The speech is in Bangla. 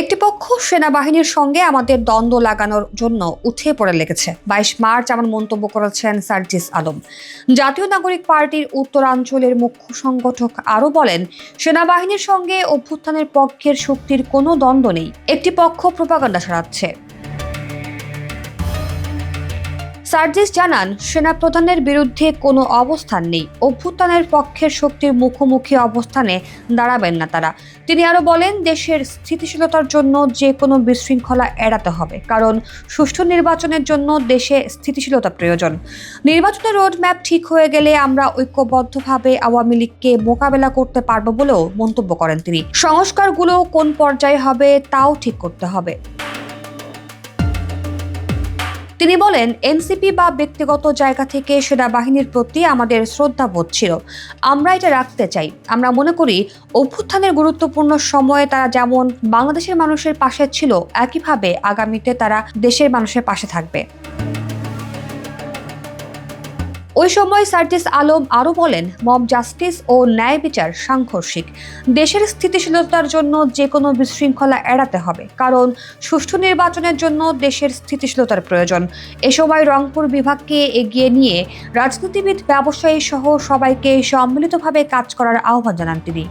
একটি পক্ষ সেনাবাহিনীর সঙ্গে আমাদের দ্বন্দ্ব লাগানোর জন্য উঠে পড়ে লেগেছে। 22 মার্চ এমন মন্তব্য করেছেন সার্জিস আলম। জাতীয় নাগরিক পার্টির উত্তরাঞ্চলের মুখ্য সংগঠক আরও বলেন, সেনাবাহিনীর সঙ্গে অভ্যুত্থানের পক্ষের শক্তির কোনো দ্বন্দ্ব নেই, একটি পক্ষ প্রোপাগান্ডা ছড়াচ্ছে। সার্জিস জানান, সেনাপ্রধানের বিরুদ্ধে কোনো অবস্থান নেই, অভ্যুত্থানের পক্ষের শক্তির মুখোমুখি অবস্থানে দাঁড়াবেন না তারা। তিনি আরও বলেন, দেশের স্থিতিশীলতার জন্য যে কোনো বিশৃঙ্খলা এড়াতে হবে, কারণ সুষ্ঠু নির্বাচনের জন্য দেশে স্থিতিশীলতা প্রয়োজন। নির্বাচনের রোডম্যাপ ঠিক হয়ে গেলে আমরা ঐক্যবদ্ধভাবে আওয়ামী লীগকে মোকাবেলা করতে পারব বলেও মন্তব্য করেন তিনি। সংস্কারগুলো কোন পর্যায়ে হবে তাও ঠিক করতে হবে। তিনি বলেন, এনসিপি বা ব্যক্তিগত জায়গা থেকে সেনাবাহিনীর প্রতি আমাদের শ্রদ্ধাবোধ ছিল, আমরা এটা রাখতে চাই। আমরা মনে করি অভ্যুত্থানের গুরুত্বপূর্ণ সময়ে তারা যেমন বাংলাদেশের মানুষের পাশে ছিল, একইভাবে আগামীতে তারা দেশের মানুষের পাশে থাকবে। ওই সময় সার্জিস আলম আরও বলেন, মব জাস্টিস ও ন্যায় বিচার সাংঘর্ষিক। দেশের স্থিতিশীলতার জন্য যে কোনো বিশৃঙ্খলা এড়াতে হবে, কারণ সুষ্ঠু নির্বাচনের জন্য দেশের স্থিতিশীলতার প্রয়োজন। এ সময় রংপুর বিভাগকে এগিয়ে নিয়ে রাজনীতিবিদ, ব্যবসায়ী সহ সবাইকে সম্মিলিতভাবে কাজ করার আহ্বান জানান তিনি।